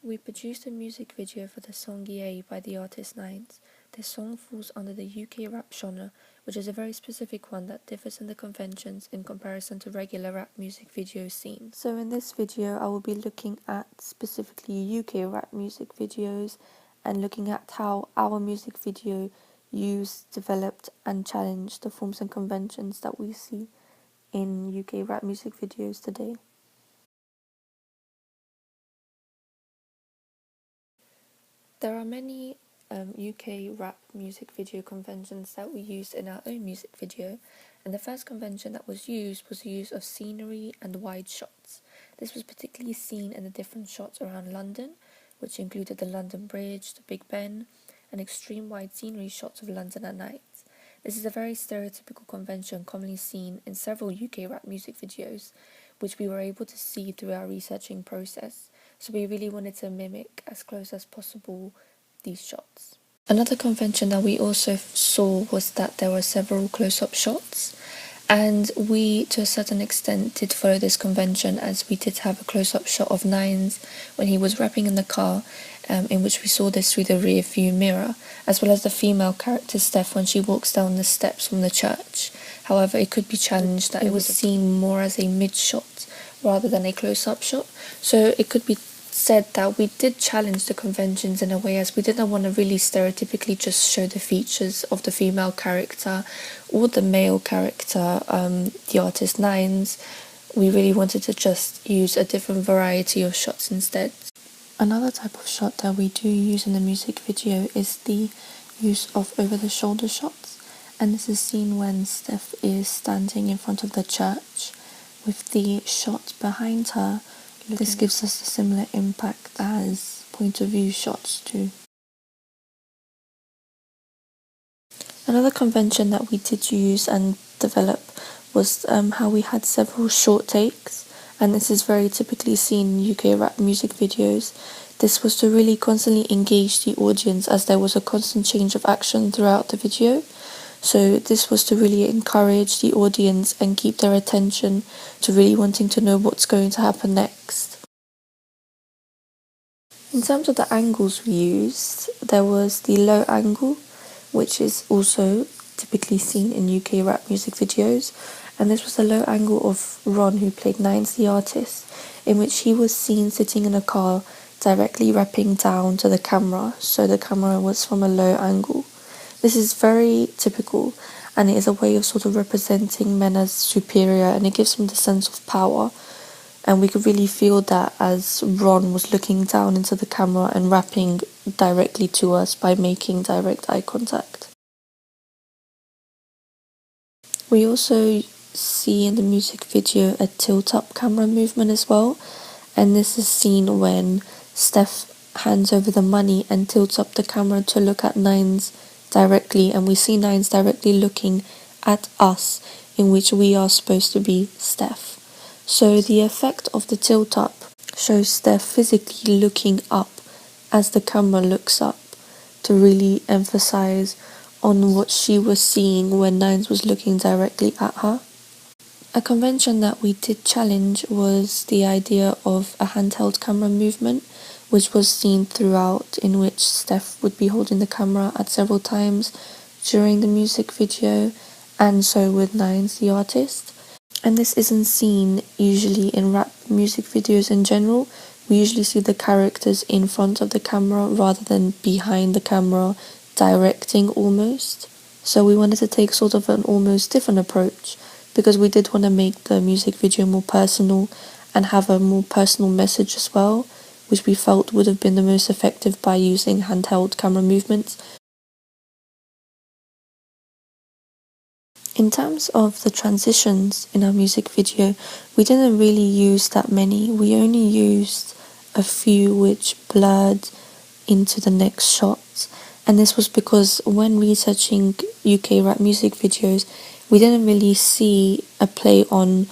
We produced a music video for the song Yay by the artist Nines. This song falls under the UK rap genre, which is a very specific one that differs in the conventions in comparison to regular rap music video scenes. So in this video I will be looking at specifically UK rap music videos and looking at how our music video used, developed and challenged the forms and conventions that we see in UK rap music videos today. There are many UK rap music video conventions that we used in our own music video, and the first convention that was the use of scenery and wide shots. This was particularly seen in the different shots around London, which included the London Bridge, the Big Ben, and extreme wide scenery shots of London at night. This is a very stereotypical convention commonly seen in several UK rap music videos, which we were able to see through our researching process. So we really wanted to mimic as close as possible these shots. Another convention that we also saw was that there were several close-up shots, and we to a certain extent did follow this convention, as we did have a close-up shot of Nines when he was rapping in the car, in which we saw this through the rear view mirror, as well as the female character Steph when she walks down the steps from the church. However, it could be challenged that it was seen more as a mid-shot rather than a close-up shot, so it could be said that we did challenge the conventions in a way, as we didn't want to really stereotypically just show the features of the female character or the male character, the artist Nines. We really wanted to just use a different variety of shots instead. Another type of shot that we do use in the music video is the use of over-the-shoulder shots, and this is seen when Steph is standing in front of the church with the shot behind her. This gives us a similar impact as point of view shots do. Another convention that we did use and develop was how we had several short takes, and this is very typically seen in UK rap music videos. This was to really constantly engage the audience, as there was a constant change of action throughout the video. So this was to really encourage the audience and keep their attention to really wanting to know what's going to happen next. In terms of the angles we used, there was the low angle, which is also typically seen in UK rap music videos, and this was the low angle of Ron, who played Nines the artist, in which he was seen sitting in a car directly rapping down to the camera, so the camera was from a low angle. This is very typical, and it is a way of sort of representing men as superior, and it gives them the sense of power. And we could really feel that as Ron was looking down into the camera and rapping directly to us by making direct eye contact. We also see in the music video a tilt-up camera movement as well, and this is seen when Steph hands over the money and tilts up the camera to look at Nines directly, and we see Nines directly looking at us, in which we are supposed to be Steph. So the effect of the tilt up shows Steph physically looking up as the camera looks up, to really emphasize on what she was seeing when Nines was looking directly at her. A convention that we did challenge was the idea of a handheld camera movement, which was seen throughout, in which Steph would be holding the camera at several times during the music video, and so with Nines the artist. And this isn't seen usually in rap music videos in general. We usually see the characters in front of the camera rather than behind the camera, directing almost. So we wanted to take sort of an almost different approach, because we did want to make the music video more personal and have a more personal message as well, which we felt would have been the most effective by using handheld camera movements. In terms of the transitions in our music video, we didn't really use that many. We only used a few which blurred into the next shots, and this was because when researching UK rap music videos, we didn't really see a play on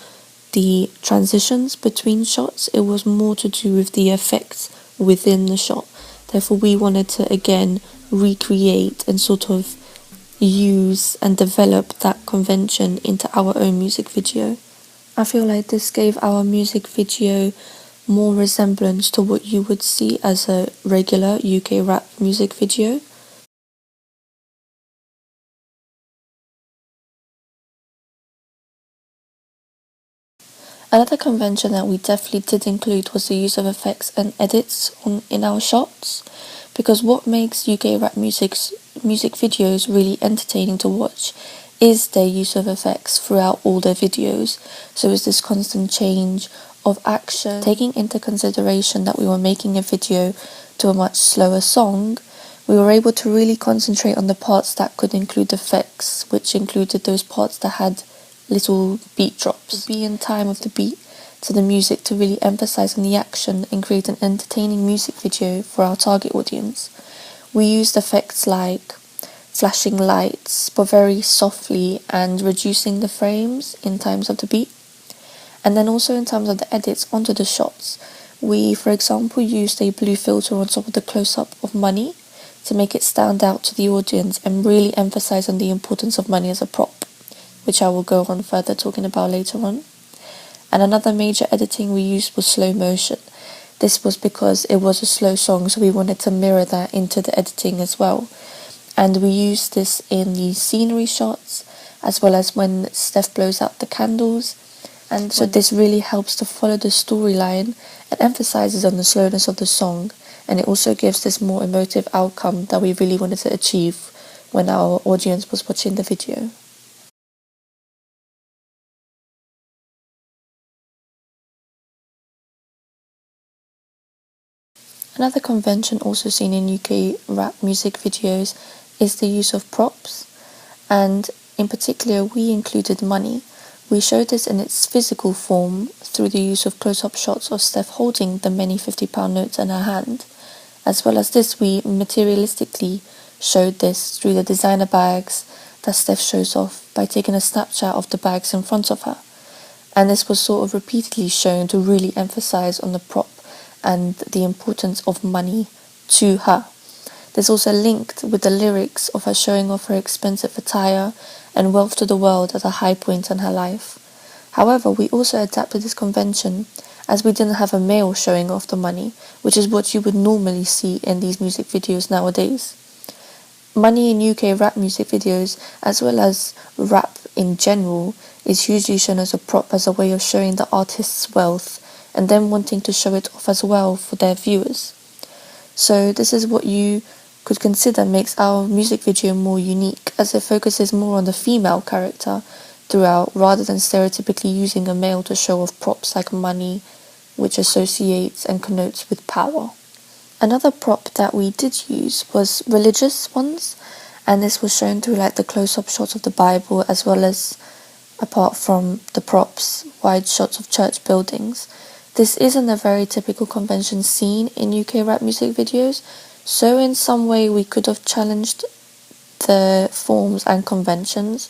the transitions between shots. It was more to do with the effects within the shot. Therefore, we wanted to again recreate and sort of use and develop that convention into our own music video. I feel like this gave our music video more resemblance to what you would see as a regular UK rap music video. Another convention that we definitely did include was the use of effects and edits in our shots, because what makes UK rap music videos really entertaining to watch is their use of effects throughout all their videos. So it's this constant change of action. Taking into consideration that we were making a video to a much slower song, we were able to really concentrate on the parts that could include effects, which included those parts that had little beat drops. Be in time of the beat to the music to really emphasize on the action and create an entertaining music video for our target audience. We used effects like flashing lights, but very softly, and reducing the frames in times of the beat. And then also in terms of the edits onto the shots, we, for example, used a blue filter on top of the close-up of money to make it stand out to the audience and really emphasize on the importance of money as a prop, which I will go on further talking about later on. And another major editing we used was slow motion. This was because it was a slow song, so we wanted to mirror that into the editing as well. And we used this in the scenery shots, as well as when Steph blows out the candles. And so this really helps to follow the storyline and emphasizes on the slowness of the song. And it also gives this more emotive outcome that we really wanted to achieve when our audience was watching the video. Another convention also seen in UK rap music videos is the use of props, and in particular we included money. We showed this in its physical form through the use of close-up shots of Steph holding the many £50 notes in her hand. As well as this, we materialistically showed this through the designer bags that Steph shows off by taking a snapshot of the bags in front of her. And this was sort of repeatedly shown to really emphasize on the prop and the importance of money to her. There's also linked with the lyrics of her showing off her expensive attire and wealth to the world at a high point in her life. However, we also adapted this convention as we didn't have a male showing off the money, which is what you would normally see in these music videos nowadays. Money in UK rap music videos, as well as rap in general, is usually shown as a prop, as a way of showing the artist's wealth and them wanting to show it off as well for their viewers. So this is what you could consider makes our music video more unique, as it focuses more on the female character throughout rather than stereotypically using a male to show off props like money, which associates and connotes with power. Another prop that we did use was religious ones, and this was shown through like the close-up shots of the Bible, as well as, apart from the props, wide shots of church buildings. This isn't a very typical convention seen in UK rap music videos, so in some way we could have challenged the forms and conventions,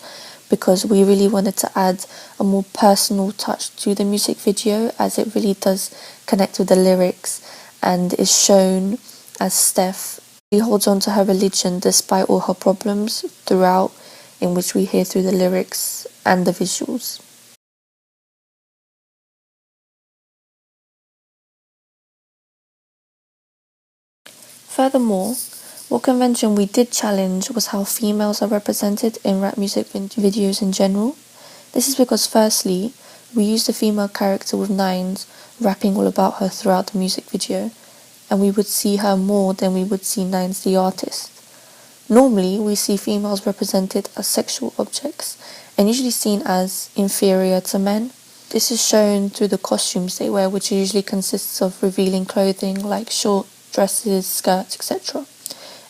because we really wanted to add a more personal touch to the music video, as it really does connect with the lyrics and is shown as Steph holds on to her religion despite all her problems throughout, in which we hear through the lyrics and the visuals. Furthermore, what convention we did challenge was how females are represented in rap music videos in general. This is because firstly, we used a female character with Nines rapping all about her throughout the music video, and we would see her more than we would see Nines the artist. Normally, we see females represented as sexual objects, and usually seen as inferior to men. This is shown through the costumes they wear, which usually consists of revealing clothing like short dresses, skirts, etc.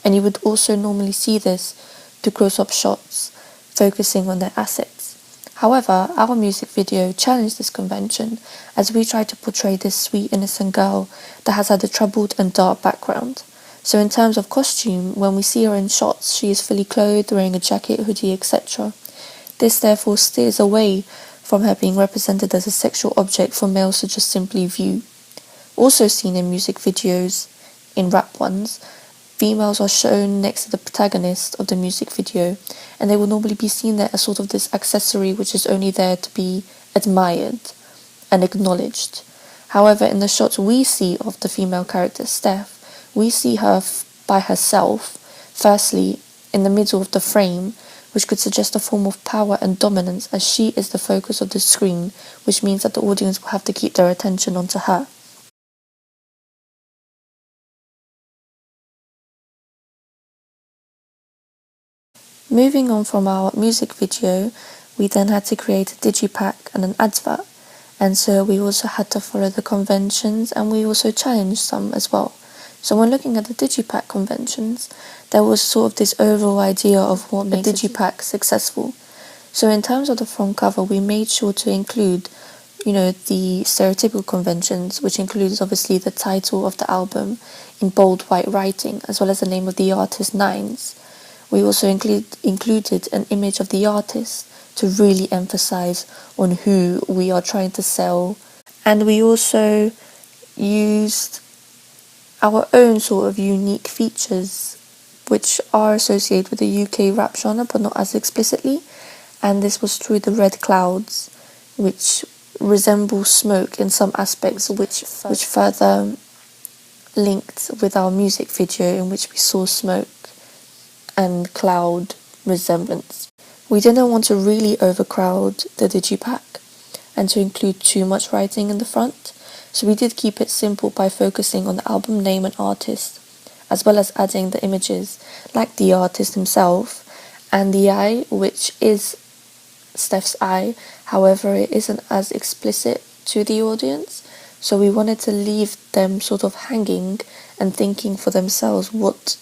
And you would also normally see this through close-up shots, focusing on their assets. However, our music video challenged this convention, as we tried to portray this sweet, innocent girl that has had a troubled and dark background. So in terms of costume, when we see her in shots, she is fully clothed, wearing a jacket, hoodie, etc. This therefore steers away from her being represented as a sexual object for males to just simply view. Also seen in music videos, in rap ones, females are shown next to the protagonist of the music video, and they will normally be seen there as sort of this accessory which is only there to be admired and acknowledged. However, in the shots we see of the female character Steph, we see her by herself, firstly, in the middle of the frame, which could suggest a form of power and dominance as she is the focus of the screen, which means that the audience will have to keep their attention onto her. Moving on from our music video, we then had to create a digipack and an advert, and so we also had to follow the conventions and we also challenged some as well. So when looking at the digipack conventions, there was sort of this overall idea of what makes a digipack successful. So in terms of the front cover, we made sure to include, the stereotypical conventions, which includes obviously the title of the album in bold white writing, as well as the name of the artist Nines. We also included an image of the artist to really emphasize on who we are trying to sell. And we also used our own sort of unique features which are associated with the UK rap genre but not as explicitly, and this was through the red clouds which resemble smoke in some aspects, which further linked with our music video in which we saw smoke and cloud resemblance. We didn't want to really overcrowd the digipack and to include too much writing in the front, so we did keep it simple by focusing on the album name and artist, as well as adding the images like the artist himself and the eye, which is Steph's eye. However, it isn't as explicit to the audience, so we wanted to leave them sort of hanging and thinking for themselves what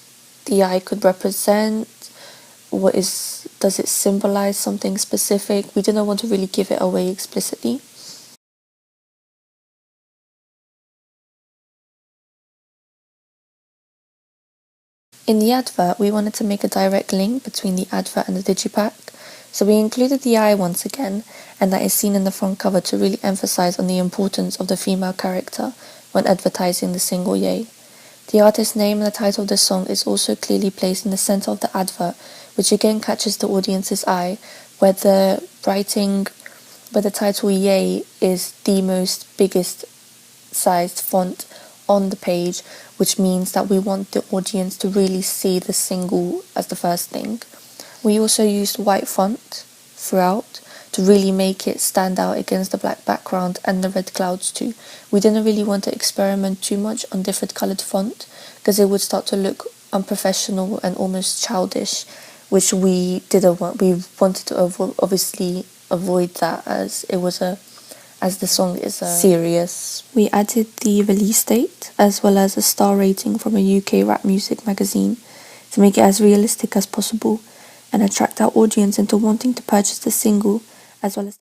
the eye could represent. Does it symbolize something specific? We didn't want to really give it away explicitly. In the advert, we wanted to make a direct link between the advert and the digipack, so we included the eye once again, and that is seen in the front cover to really emphasize on the importance of the female character when advertising the single Ye. The artist's name and the title of the song is also clearly placed in the center of the advert, which again catches the audience's eye, where the title Ye is the most biggest sized font on the page, which means that we want the audience to really see the single as the first thing. We also used white font throughout to really make it stand out against the black background and the red clouds too. We didn't really want to experiment too much on different coloured font because it would start to look unprofessional and almost childish, which we didn't want. We wanted to obviously avoid that as the song is serious. We added the release date as well as a star rating from a UK rap music magazine to make it as realistic as possible and attract our audience into wanting to purchase the single as well as